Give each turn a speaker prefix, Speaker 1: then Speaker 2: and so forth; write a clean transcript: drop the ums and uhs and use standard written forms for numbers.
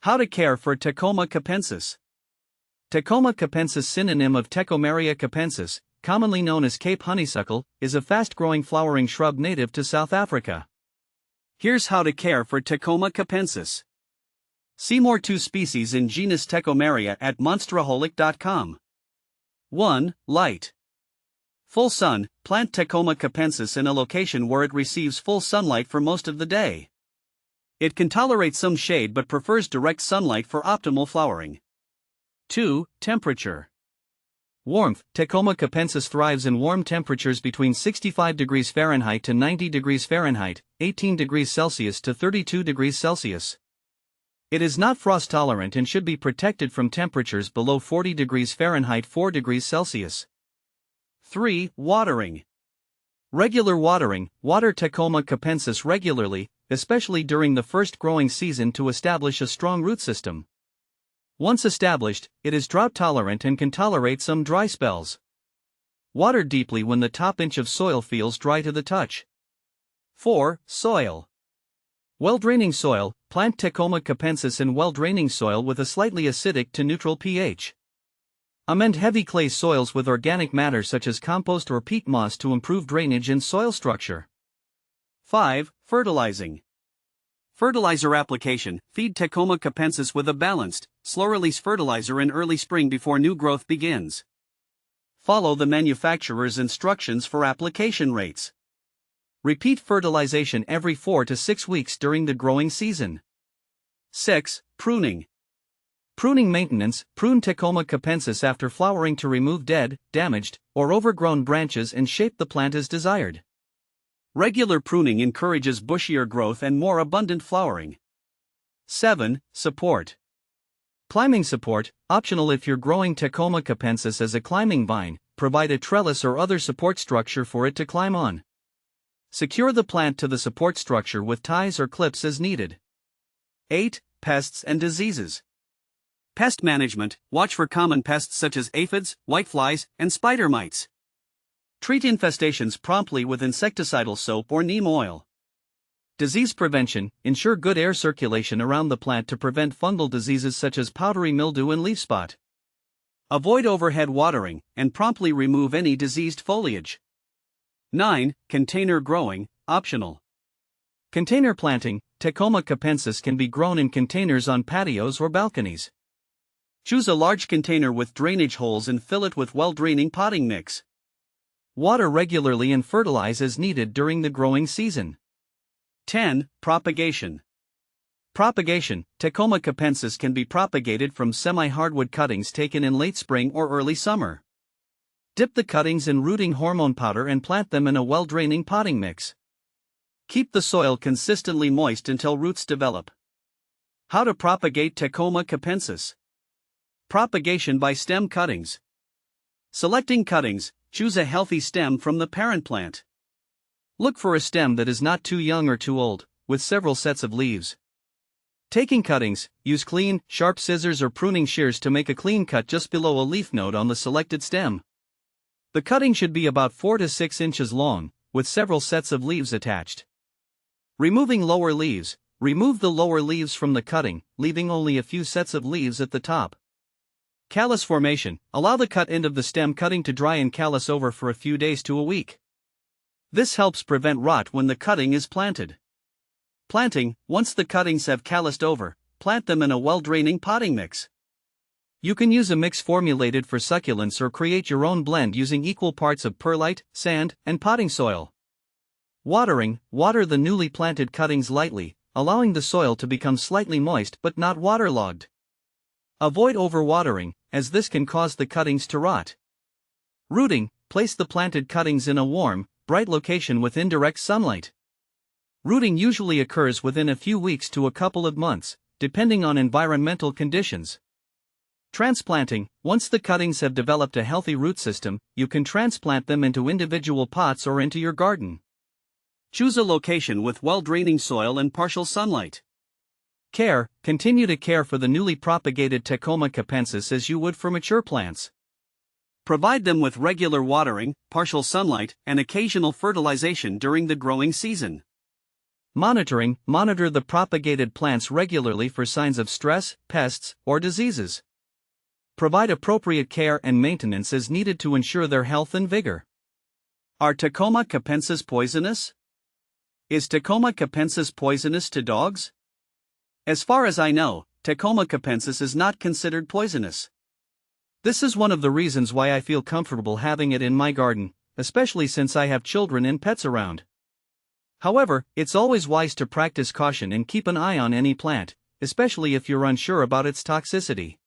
Speaker 1: How to care for Tecoma capensis. Tecoma capensis, synonym of Tecomaria capensis, commonly known as Cape honeysuckle, is a fast-growing flowering shrub native to South Africa. Here's how to care for Tecoma capensis. See more 2 species in genus Tecomaria at monsteraholic.com. 1. Light. Full sun. Plant Tecoma capensis in a location where it receives full sunlight for most of the day. It can tolerate some shade but prefers direct sunlight for optimal flowering. 2. Temperature. Warmth. Tecoma capensis thrives in warm temperatures between 65 degrees Fahrenheit to 90 degrees Fahrenheit, 18 degrees Celsius to 32 degrees Celsius. It is not frost tolerant and should be protected from temperatures below 40 degrees Fahrenheit, 4 degrees Celsius. 3. Watering. Regular watering. Water Tecoma capensis regularly, especially during the first growing season, to establish a strong root system. Once established, it is drought tolerant and can tolerate some dry spells. Water deeply when the top inch of soil feels dry to the touch. 4. Soil. Well-draining soil. Plant Tecoma capensis in well-draining soil with a slightly acidic to neutral pH. Amend heavy clay soils with organic matter such as compost or peat moss to improve drainage and soil structure. 5. Fertilizing. Fertilizer application. Feed Tecoma capensis with a balanced, slow-release fertilizer in early spring before new growth begins. Follow the manufacturer's instructions for application rates. Repeat fertilization every 4 to 6 weeks during the growing season. 6. Pruning. Pruning maintenance. Prune Tecoma capensis after flowering to remove dead, damaged, or overgrown branches and shape the plant as desired. Regular pruning encourages bushier growth and more abundant flowering. 7. Support. Climbing support. Optional if you're growing Tecoma capensis as a climbing vine, provide a trellis or other support structure for it to climb on. Secure the plant to the support structure with ties or clips as needed. 8. Pests and diseases. Pest management. Watch for common pests such as aphids, whiteflies, and spider mites. Treat infestations promptly with insecticidal soap or neem oil. Disease prevention. Ensure good air circulation around the plant to prevent fungal diseases such as powdery mildew and leaf spot. Avoid overhead watering, and promptly remove any diseased foliage. 9. Container growing, optional. Container planting. Tecoma capensis can be grown in containers on patios or balconies. Choose a large container with drainage holes and fill it with well-draining potting mix. Water regularly and fertilize as needed during the growing season. 10. Propagation. Propagation. Tecoma capensis can be propagated from semi-hardwood cuttings taken in late spring or early summer. Dip the cuttings in rooting hormone powder and plant them in a well-draining potting mix. Keep the soil consistently moist until roots develop. How to propagate Tecoma capensis. Propagation by stem cuttings. Selecting cuttings. Choose a healthy stem from the parent plant. Look for a stem that is not too young or too old, with several sets of leaves. Taking cuttings, use clean, sharp scissors or pruning shears to make a clean cut just below a leaf node on the selected stem. The cutting should be about 4 to 6 inches long, with several sets of leaves attached. Removing lower leaves. Remove the lower leaves from the cutting, leaving only a few sets of leaves at the top. Callus formation. Allow the cut end of the stem cutting to dry and callus over for a few days to a week. This helps prevent rot when the cutting is planted. Planting. Once the cuttings have calloused over, plant them in a well-draining potting mix. You can use a mix formulated for succulents or create your own blend using equal parts of perlite, sand, and potting soil. Watering. Water the newly planted cuttings lightly, allowing the soil to become slightly moist but not waterlogged. Avoid overwatering, as this can cause the cuttings to rot. Rooting. Place the planted cuttings in a warm, bright location with indirect sunlight. Rooting usually occurs within a few weeks to a couple of months, depending on environmental conditions. Transplanting. Once the cuttings have developed a healthy root system, you can transplant them into individual pots or into your garden. Choose a location with well-draining soil and partial sunlight. Care. Continue to care for the newly propagated Tecoma capensis as you would for mature plants. Provide them with regular watering, partial sunlight, and occasional fertilization during the growing season. Monitor the propagated plants regularly for signs of stress, pests, or diseases. Provide appropriate care and maintenance as needed to ensure their health and vigor. Are Tecoma capensis poisonous? Is Tecoma capensis poisonous to dogs? As far as I know, Tecoma capensis is not considered poisonous. This is one of the reasons why I feel comfortable having it in my garden, especially since I have children and pets around. However, it's always wise to practice caution and keep an eye on any plant, especially if you're unsure about its toxicity.